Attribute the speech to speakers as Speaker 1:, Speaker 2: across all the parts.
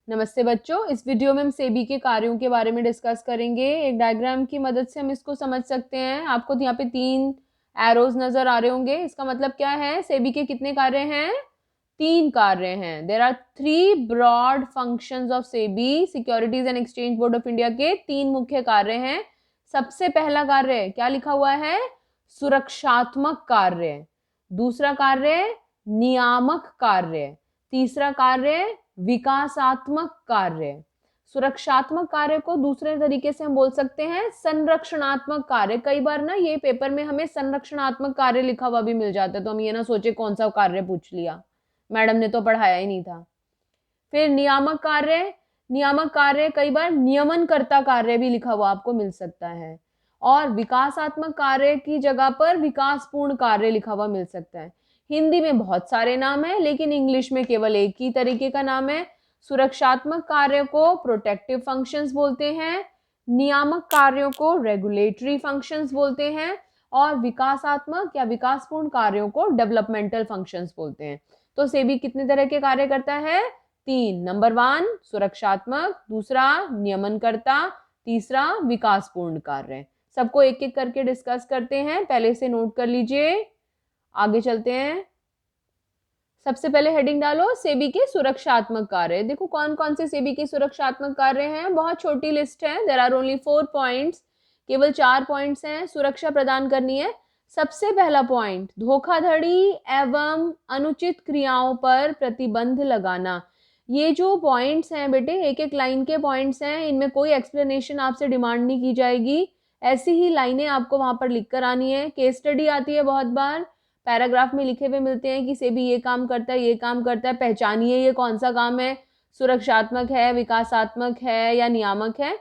Speaker 1: नमस्ते बच्चों, इस वीडियो में हम सेबी के कार्यों के बारे में डिस्कस करेंगे। एक डायग्राम की मदद से हम इसको समझ सकते हैं। आपको यहाँ पे 3 एरोज नजर आ रहे होंगे। इसका मतलब क्या है? सेबी के कितने कार्य हैं? 3 कार्य हैं। There are 3 broad functions of SEBI. Securities and Exchange Board of India के 3 मुख्य कार्य हैं। सबसे पहला कार्य क्या लिखा हुआ है? सुरक्षात्मक कार्य। दूसरा कार्य नियामक कार्य। तीसरा कार्य विकासात्मक कार्य। सुरक्षात्मक कार्य को दूसरे तरीके से हम बोल सकते हैं संरक्षणात्मक कार्य। कई बार ना ये पेपर में हमें संरक्षणात्मक कार्य लिखा हुआ भी मिल जाता है, तो हम ये ना सोचे कौन सा कार्य पूछ लिया, मैडम ने तो पढ़ाया ही नहीं था। फिर नियामक कार्य, नियामक कार्य कई बार नियमनकर्ता कार्य भी लिखा हुआ आपको मिल सकता है। और विकासात्मक कार्य की जगह पर विकासपूर्ण कार्य लिखा हुआ मिल सकता है। हिंदी में बहुत सारे नाम हैं, लेकिन इंग्लिश में केवल एक ही तरीके का नाम है। सुरक्षात्मक कार्य को प्रोटेक्टिव फंक्शंस बोलते हैं, नियामक कार्यों को रेगुलेटरी फंक्शंस बोलते हैं, और विकासात्मक या विकासपूर्ण कार्यों को डेवलपमेंटल फंक्शंस बोलते हैं। तो सेबी कितने तरह के कार्य करता है? 3। नंबर 1 सुरक्षात्मक, दूसरा नियमनकर्ता, तीसरा विकासपूर्ण कार्य। सबको एक एक करके डिस्कस करते हैं, पहले से नोट कर लीजिए। आगे चलते हैं। सबसे पहले हेडिंग डालो सेबी के सुरक्षात्मक कार्य। देखो कौन कौन से सेबी के सुरक्षात्मक कार्य हैं। बहुत छोटी लिस्ट है, देयर आर ओनली 4 पॉइंट्स, केवल 4 पॉइंट्स हैं। सुरक्षा प्रदान करनी है। सबसे पहला पॉइंट, धोखाधड़ी एवं अनुचित क्रियाओं पर प्रतिबंध लगाना। ये जो पॉइंट्स हैं बेटे, एक एक लाइन के पॉइंट्स हैं, इनमें कोई एक्सप्लेनेशन आपसे डिमांड नहीं की जाएगी। ऐसी ही लाइनें आपको वहां पर लिख कर आनी है। केस स्टडी आती है बहुत बार, पैराग्राफ में लिखे हुए मिलते हैं कि सेबी ये काम करता है, ये काम करता है, पहचानिए ये कौन सा काम है, सुरक्षात्मक है, विकासात्मक है या नियामक है।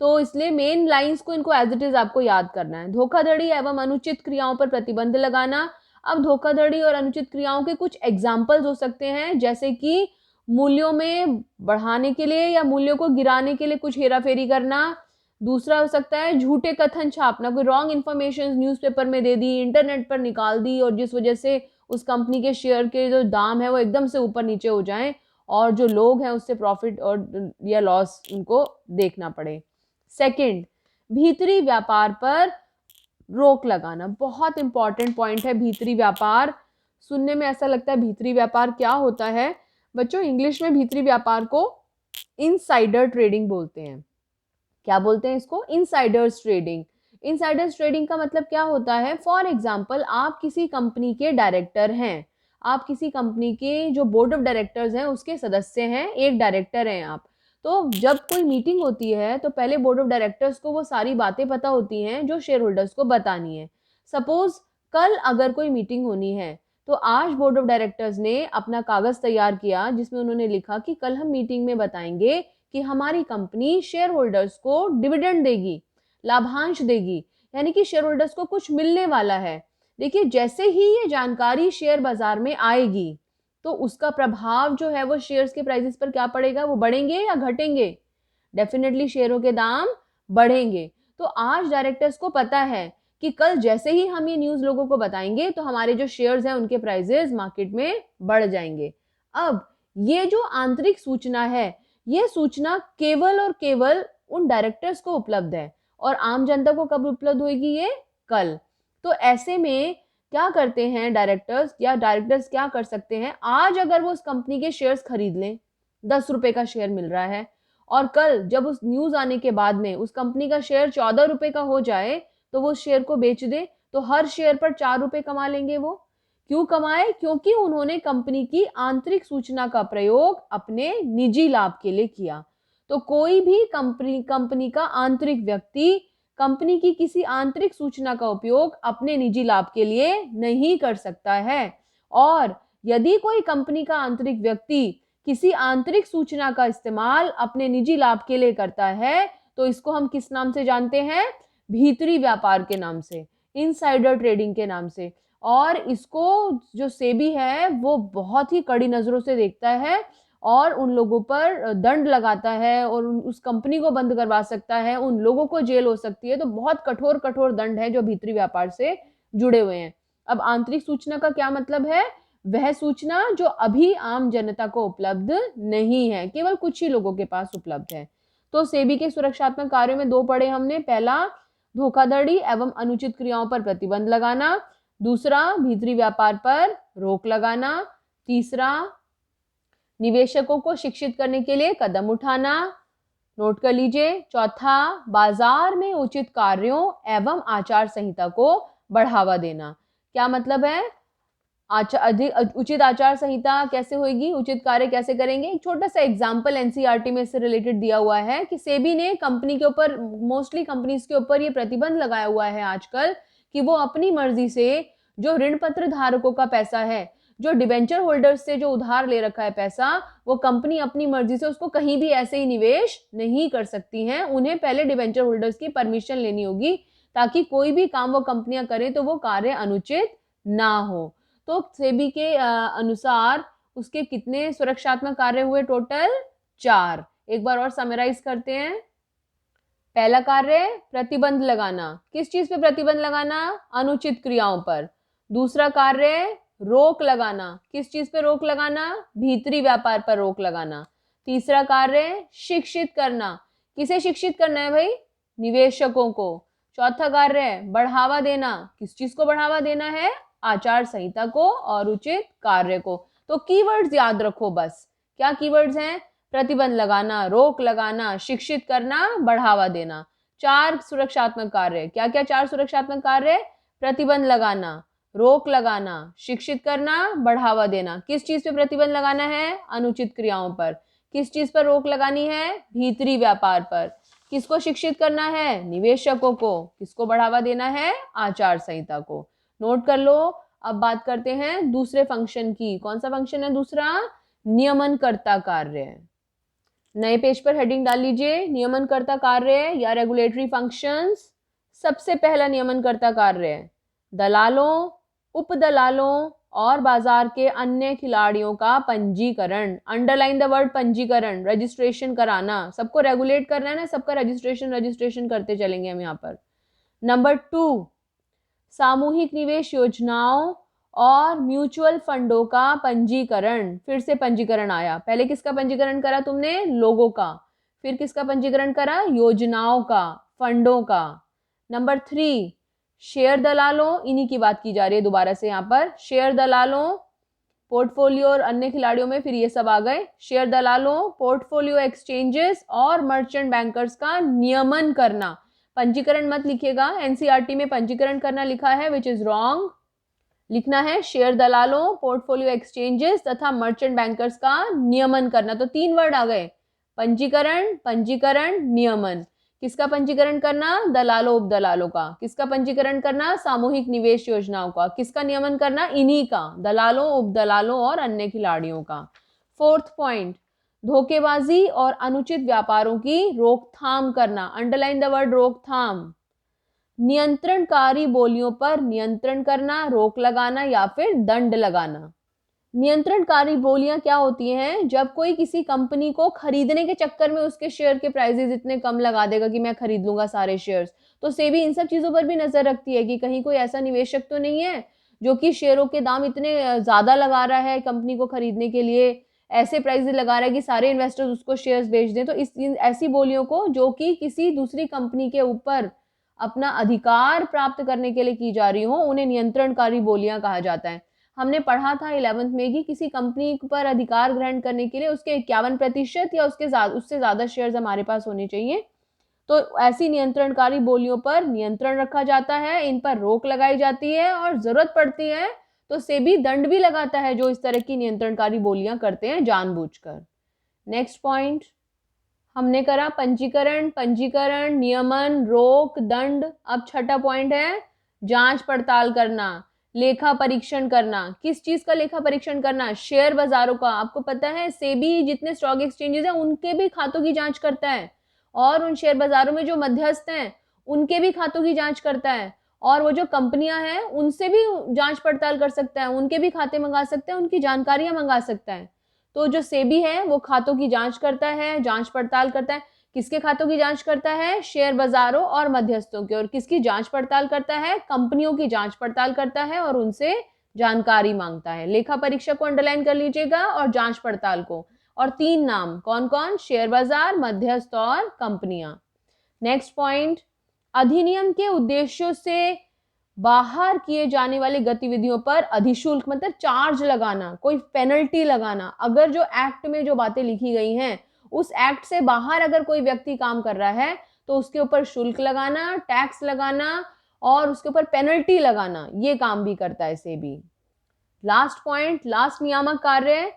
Speaker 1: तो इसलिए मेन लाइंस को इनको एज इट इज आपको याद करना है। धोखाधड़ी एवं अनुचित क्रियाओं पर प्रतिबंध लगाना। अब धोखाधड़ी और अनुचित क्रियाओं के कुछ एग्जाम्पल्स हो सकते हैं, जैसे कि मूल्यों में बढ़ाने के लिए या मूल्यों को गिराने के लिए कुछ हेराफेरी करना। दूसरा हो सकता है झूठे कथन छापना, कोई रॉन्ग इन्फॉर्मेशन न्यूज़पेपर में दे दी, इंटरनेट पर निकाल दी, और जिस वजह से उस कंपनी के शेयर के जो दाम है वो एकदम से ऊपर नीचे हो जाएं और जो लोग हैं उससे प्रॉफिट और या लॉस उनको देखना पड़े। सेकंड, भीतरी व्यापार पर रोक लगाना। बहुत इंपॉर्टेंट पॉइंट है भीतरी व्यापार। सुनने में ऐसा लगता है भीतरी व्यापार क्या होता है बच्चों? इंग्लिश में भीतरी व्यापार को इनसाइडर ट्रेडिंग बोलते हैं। क्या बोलते हैं इसको? Insiders trading. इनसाइडर्स ट्रेडिंग का मतलब क्या होता है? फॉर एग्जाम्पल, आप किसी कंपनी के डायरेक्टर हैं, आप किसी कंपनी के जो बोर्ड ऑफ डायरेक्टर्स हैं उसके सदस्य हैं, एक डायरेक्टर हैं आप। तो जब कोई मीटिंग होती है तो पहले बोर्ड ऑफ डायरेक्टर्स को वो सारी बातें पता होती हैं जो शेयर होल्डर्स को बतानी है। सपोज कल अगर कोई मीटिंग होनी है, तो आज बोर्ड ऑफ डायरेक्टर्स ने अपना कागज तैयार किया जिसमें उन्होंने लिखा कि कल हम मीटिंग में बताएंगे कि हमारी कंपनी शेयर होल्डर्स को डिविडेंड देगी, लाभांश देगी, यानी कि शेयर होल्डर्स को कुछ मिलने वाला है। देखिए, जैसे ही ये जानकारी शेयर बाजार में आएगी तो उसका प्रभाव जो है वो शेयर्स के प्राइसेस पर क्या पड़ेगा? वो बढ़ेंगे या घटेंगे? डेफिनेटली शेयरों के दाम बढ़ेंगे। तो आज डायरेक्टर्स को पता है कि कल जैसे ही हम ये न्यूज़ लोगों को बताएंगे तो हमारे जो शेयर्स हैं उनके प्राइसेस मार्केट में बढ़ जाएंगे। अब ये जो आंतरिक सूचना है, ये सूचना केवल और केवल उन डायरेक्टर्स को उपलब्ध है, और आम जनता को कब उपलब्ध होगी? ये कल। तो ऐसे में क्या करते हैं डायरेक्टर्स, या डायरेक्टर्स क्या कर सकते हैं? आज अगर वो उस कंपनी के शेयर्स खरीद लें, 10 रुपए का शेयर मिल रहा है, और कल जब उस न्यूज आने के बाद में उस कंपनी का शेयर 14 रुपए का हो जाए तो वो शेयर को बेच दे, तो हर शेयर पर 4 रुपए कमा लेंगे वो। क्यों कमाए? क्योंकि उन्होंने कंपनी की आंतरिक सूचना का प्रयोग अपने निजी लाभ के लिए किया। तो कोई भी कंपनी का आंतरिक व्यक्ति कंपनी की किसी आंतरिक सूचना का उपयोग अपने निजी लाभ के लिए नहीं कर सकता है। और यदि कोई कंपनी का आंतरिक व्यक्ति किसी आंतरिक सूचना का इस्तेमाल अपने निजी लाभ के लिए करता है तो इसको हम किस नाम से जानते हैं? भीतरी व्यापार के नाम से, इनसाइडर ट्रेडिंग के नाम से। और इसको जो सेबी है वो बहुत ही कड़ी नजरों से देखता है और उन लोगों पर दंड लगाता है और उस कंपनी को बंद करवा सकता है, उन लोगों को जेल हो सकती है। तो बहुत कठोर कठोर दंड है जो भीतरी व्यापार से जुड़े हुए हैं। अब आंतरिक सूचना का क्या मतलब है? वह सूचना जो अभी आम जनता को उपलब्ध नहीं है, केवल कुछ ही लोगों के पास उपलब्ध है। तो सेबी के सुरक्षात्मक कार्यों में दो पढ़े हमने। पहला, धोखाधड़ी एवं अनुचित क्रियाओं पर प्रतिबंध लगाना। दूसरा, भीतरी व्यापार पर रोक लगाना। तीसरा, निवेशकों को शिक्षित करने के लिए कदम उठाना। नोट कर लीजिए। चौथा, बाजार में उचित कार्यों एवं आचार संहिता को बढ़ावा देना। क्या मतलब है? अधिक उचित आचार संहिता कैसे होगी, उचित कार्य कैसे करेंगे? एक छोटा सा एग्जांपल एनसीईआरटी में इससे रिलेटेड दिया हुआ है कि सेबी ने कंपनी के ऊपर, मोस्टली कंपनीज के ऊपर ये प्रतिबंध लगाया हुआ है आजकल कि वो अपनी मर्जी से जो ऋण पत्र धारकों का पैसा है, जो डिबेंचर होल्डर्स से जो उधार ले रखा है पैसा, वो कंपनी अपनी मर्जी से उसको कहीं भी ऐसे ही निवेश नहीं कर सकती हैं। उन्हें पहले डिबेंचर होल्डर्स की परमिशन लेनी होगी ताकि कोई भी काम वो कंपनियां करें तो वो कार्य अनुचित ना हो। तो सेबी के अनुसार उसके कितने सुरक्षात्मक कार्य हुए? टोटल 4। एक बार और समराइज करते हैं। पहला कार्य, प्रतिबंध लगाना। किस चीज पे प्रतिबंध लगाना? अनुचित क्रियाओं पर। दूसरा कार्य, रोक लगाना। किस चीज पे रोक लगाना? भीतरी व्यापार पर रोक लगाना। तीसरा कार्य, शिक्षित करना। किसे शिक्षित करना है भाई? निवेशकों को। चौथा कार्य, बढ़ावा देना। किस चीज को बढ़ावा देना है? आचार संहिता को और उचित कार्य को। तो कीवर्ड्स याद रखो बस। क्या कीवर्ड्स हैं? प्रतिबंध लगाना, रोक लगाना, शिक्षित करना, बढ़ावा देना। 4 सुरक्षात्मक कार्य। क्या क्या 4 सुरक्षात्मक कार्य? प्रतिबंध लगाना, रोक लगाना, शिक्षित करना, बढ़ावा देना। किस चीज पे प्रतिबंध लगाना है? अनुचित क्रियाओं पर। किस चीज पर रोक लगानी है? भीतरी व्यापार पर। किसको शिक्षित करना है? निवेशकों को। किसको बढ़ावा देना है? आचार संहिता को। नोट कर लो। अब बात करते हैं दूसरे फंक्शन की। कौन सा फंक्शन है दूसरा? नियमनकर्ता कार्य। नए पेज पर हेडिंग डाल लीजिए, नियमनकर्ता कार्य या रेगुलेटरी फंक्शंस। सबसे पहला नियमनकर्ता कार्य, दलालों, उपदलालों और बाजार के अन्य खिलाड़ियों का पंजीकरण। अंडरलाइन द वर्ड पंजीकरण, रजिस्ट्रेशन कराना। सबको रेगुलेट करना है ना, सबका रजिस्ट्रेशन करते चलेंगे हम यहाँ पर। नंबर 2, सामूहिक निवेश योजनाओं और म्यूचुअल फंडों का पंजीकरण। फिर से पंजीकरण आया। पहले किसका पंजीकरण करा तुमने? लोगों का। फिर किसका पंजीकरण करा? योजनाओं का, फंडों का। नंबर 3, शेयर दलालों, इन्हीं की बात की जा रही है दोबारा से यहाँ पर। शेयर दलालों, पोर्टफोलियो और अन्य खिलाड़ियों में फिर ये सब आ गए। शेयर दलालों, पोर्टफोलियो एक्सचेंजेस और मर्चेंट बैंकर्स का नियमन करना। पंजीकरण मत लिखिएगा, एनसीईआरटी में पंजीकरण करना लिखा है, विच इज रॉन्ग। लिखना है शेयर दलालों, पोर्टफोलियो एक्सचेंजेस तथा मर्चेंट बैंकर्स का नियमन करना। तो 3 वर्ड आ गए, पंजीकरण, पंजीकरण, नियमन। किसका पंजीकरण करना? दलालों, उपदलालों का। किसका पंजीकरण करना? सामूहिक निवेश योजनाओं का। किसका नियमन करना? इन्हीं का, दलालों, उपदलालों और अन्य खिलाड़ियों का। 4th पॉइंट, धोखेबाजी और अनुचित व्यापारों की रोकथाम करना। अंडरलाइन द वर्ड रोकथाम। नियंत्रणकारी बोलियों पर नियंत्रण करना, रोक लगाना या फिर दंड लगाना। नियंत्रणकारी बोलियां क्या होती हैं? जब कोई किसी कंपनी को खरीदने के चक्कर में उसके शेयर के प्राइसेस इतने कम लगा देगा कि मैं खरीद लूंगा सारे शेयर्स। तो सेबी इन सब चीजों पर भी नजर रखती है कि कहीं कोई ऐसा निवेशक तो नहीं है जो कि शेयरों के दाम इतने ज्यादा लगा रहा है कंपनी को खरीदने के लिए, ऐसे प्राइसेस लगा रहा है कि सारे इन्वेस्टर्स उसको शेयर्स बेच दें। तो ऐसी बोलियों को, जो कि किसी दूसरी कंपनी के ऊपर अपना अधिकार प्राप्त करने के लिए की जा रही हो, उन्हें नियंत्रणकारी बोलियां कहा जाता है। हमने पढ़ा था 11th में कि किसी कंपनी पर अधिकार ग्रहण करने के लिए उसके 51% या उससे ज्यादा शेयर्स हमारे पास होने चाहिए। तो ऐसी नियंत्रणकारी बोलियों पर नियंत्रण रखा जाता है, इन पर रोक लगाई जाती है और जरूरत पड़ती है तो सेबी दंड भी लगाता है जो इस तरह की नियंत्रणकारी बोलियां करते हैं जानबूझकर। नेक्स्ट पॉइंट हमने करा पंजीकरण, पंजीकरण, नियमन, रोक, दंड। अब छठा पॉइंट है जांच पड़ताल करना, लेखा परीक्षण करना। किस चीज का लेखा परीक्षण करना? शेयर बाजारों का। आपको पता है सेबी जितने स्टॉक एक्सचेंजेस हैं उनके भी खातों की जांच करता है, और उन शेयर बाजारों में जो मध्यस्थ हैं उनके भी खातों की जांच करता है, और वो जो कंपनियां हैं उनसे भी जांच पड़ताल कर सकता है, उनके भी खाते मंगा सकता है, उनकी जानकारियां मंगा सकता है। तो जो सेबी है वो खातों की जांच करता है, जांच पड़ताल करता है। किसके खातों की जांच करता है? शेयर बाजारों और मध्यस्थों के। और किसकी जांच पड़ताल करता है? कंपनियों की जांच पड़ताल करता है और उनसे जानकारी मांगता है। लेखा परीक्षक को अंडरलाइन कर लीजिएगा और जांच पड़ताल को। और 3 नाम कौन कौन, शेयर बाजार, मध्यस्थ और कंपनियां। नेक्स्ट पॉइंट, अधिनियम के उद्देश्यों से बाहर किए जाने वाली गतिविधियों पर अधिशुल्क मतलब चार्ज लगाना, कोई पेनल्टी लगाना। अगर जो एक्ट में जो बातें लिखी गई हैं उस एक्ट से बाहर अगर कोई व्यक्ति काम कर रहा है तो उसके ऊपर शुल्क लगाना, टैक्स लगाना और उसके ऊपर पेनल्टी लगाना, ये काम भी करता है सेबी। लास्ट पॉइंट, लास्ट नियामक कार्य,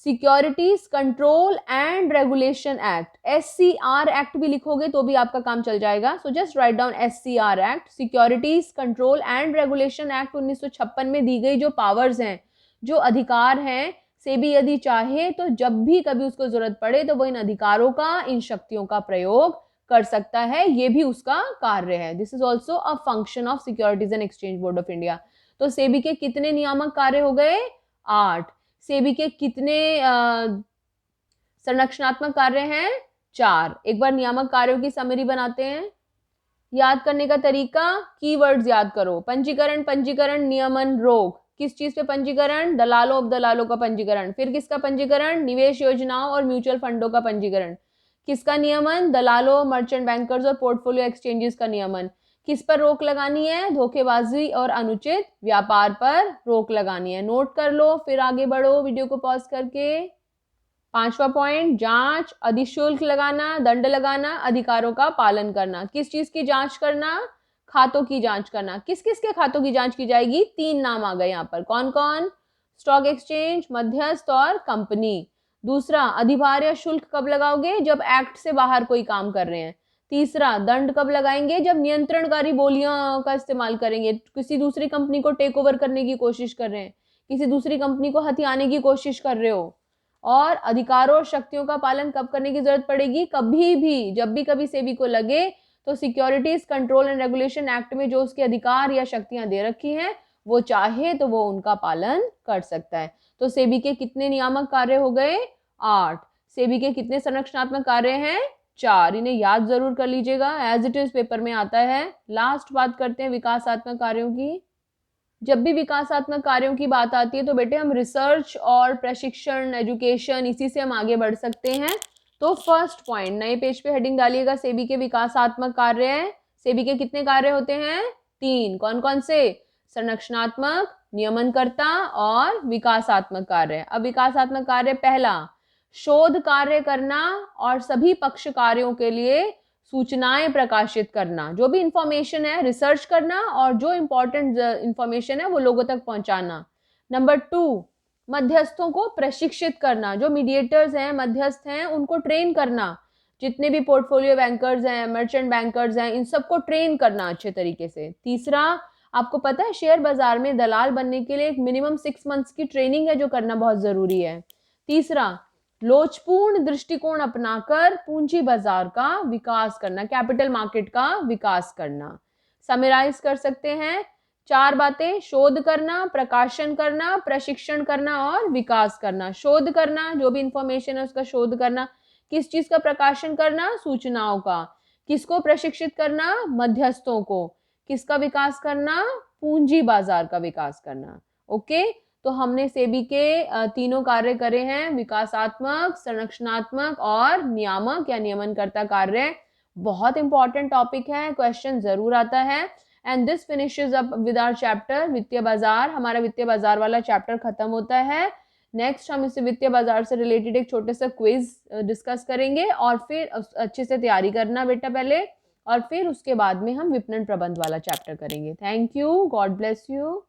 Speaker 1: securities control and regulation act, SCR act भी लिखोगे तो भी आपका काम चल जाएगा। So just write down SCR act, securities control and regulation act 1956 में दी गई जो पावर्स हैं, जो अधिकार हैं, सेबी यदि चाहे तो जब भी कभी उसको जरूरत पड़े तो वो इन अधिकारों का, इन शक्तियों का प्रयोग कर सकता है, ये भी उसका कार्य है। This is also a function of securities and Exchange Board of India. तो सेबी के कितने नियामक कार्य हो गए, 8। सेबी के कितने संरचनात्मक कार्य हैं, 4। एक बार नियामक कार्यों की समरी बनाते हैं। याद करने का तरीका, कीवर्ड्स याद करो, पंजीकरण, पंजीकरण, नियमन, रोक। किस चीज पे पंजीकरण, दलालों उपदलालों का पंजीकरण। फिर किसका पंजीकरण, निवेश योजनाओं और म्यूचुअल फंडों का पंजीकरण। किसका नियमन, दलालों, मर्चेंट बैंकर्स और पोर्टफोलियो एक्सचेंजेस का नियमन। किस पर रोक लगानी है, धोखेबाजी और अनुचित व्यापार पर रोक लगानी है। नोट कर लो, फिर आगे बढ़ो वीडियो को पॉज करके। 5वां पॉइंट, जांच, अधिशुल्क लगाना, दंड लगाना, अधिकारों का पालन करना। किस चीज की जांच करना, खातों की जांच करना। किस किस के खातों की जांच की जाएगी, 3 नाम आ गए यहाँ पर, कौन कौन, स्टॉक एक्सचेंज, मध्यस्थ और कंपनी। दूसरा, अधिभार या शुल्क कब लगाओगे, जब एक्ट से बाहर कोई काम कर रहे हैं। तीसरा, दंड कब लगाएंगे, जब नियंत्रणकारी बोलियां का इस्तेमाल करेंगे, किसी दूसरी कंपनी को टेक ओवर करने की कोशिश कर रहे हैं, किसी दूसरी कंपनी को हथियाने की कोशिश कर रहे हो। और अधिकारों और शक्तियों का पालन कब करने की जरूरत पड़ेगी, कभी भी, जब भी कभी सेबी को लगे तो securities control and regulation act में जो उसके अधिकार या शक्तियां दे रखी हैं वो चाहे तो वो उनका पालन कर सकता है। तो सेबी के कितने नियामक कार्य हो गए, 8। सेबी के कितने संरचनात्मक कार्य हैं, 4। इन्हें याद जरूर कर लीजिएगा, एज इट इज पेपर में आता है। लास्ट बात करते हैं विकासात्मक कार्यों की। जब भी विकासात्मक कार्यों की बात आती है तो बेटे हम रिसर्च और प्रशिक्षण, एजुकेशन, इसी से हम आगे बढ़ सकते हैं। तो फर्स्ट पॉइंट, नए पेज पे हेडिंग डालिएगा, सेबी के विकासात्मक कार्य है। सेबी के कितने कार्य होते हैं, 3। कौन कौन से, संरचनात्मक, नियमनकर्ता और विकासात्मक कार्य। अब विकासात्मक कार्य, पहला, शोध कार्य करना और सभी पक्ष कार्यों के लिए सूचनाएं प्रकाशित करना। जो भी इंफॉर्मेशन है रिसर्च करना और जो इंपॉर्टेंट इंफॉर्मेशन है वो लोगों तक पहुंचाना। नंबर 2, मध्यस्थों को प्रशिक्षित करना, जो मीडिएटर्स हैं, मध्यस्थ हैं, उनको ट्रेन करना। जितने भी पोर्टफोलियो बैंकर्स हैं, मर्चेंट बैंकर्स हैं, इन सबको ट्रेन करना अच्छे तरीके से। तीसरा, आपको पता है शेयर बाजार में दलाल बनने के लिए एक मिनिमम 6 मंथ्स की ट्रेनिंग है जो करना बहुत जरूरी है। तीसरा, लोचपूर्ण दृष्टिकोण अपनाकर पूंजी बाजार का विकास करना, कैपिटल मार्केट का विकास करना। समराइज कर सकते हैं 4 बातें, शोध करना, प्रकाशन करना, प्रशिक्षण करना और विकास करना। शोध करना, जो भी इंफॉर्मेशन है उसका शोध करना। किस चीज का प्रकाशन करना, सूचनाओं का। किसको प्रशिक्षित करना, मध्यस्थों को। किसका विकास करना, पूंजी बाजार का विकास करना। ओके, तो हमने सेबी के तीनों कार्य करे हैं, विकासात्मक, संरचनात्मक और नियामक या नियमनकर्ता कार्य। बहुत इंपॉर्टेंट टॉपिक है, क्वेश्चन जरूर आता है। And this finishes up with our chapter वित्तीय बाजार। हमारा वित्तीय बाजार वाला चैप्टर खत्म होता है। नेक्स्ट हम इसे वित्तीय बाजार से रिलेटेड एक छोटे सा क्विज डिस्कस करेंगे और फिर अच्छे से तैयारी करना बेटा पहले, और फिर उसके बाद में हम विपणन प्रबंध वाला चैप्टर करेंगे। Thank you, God bless you.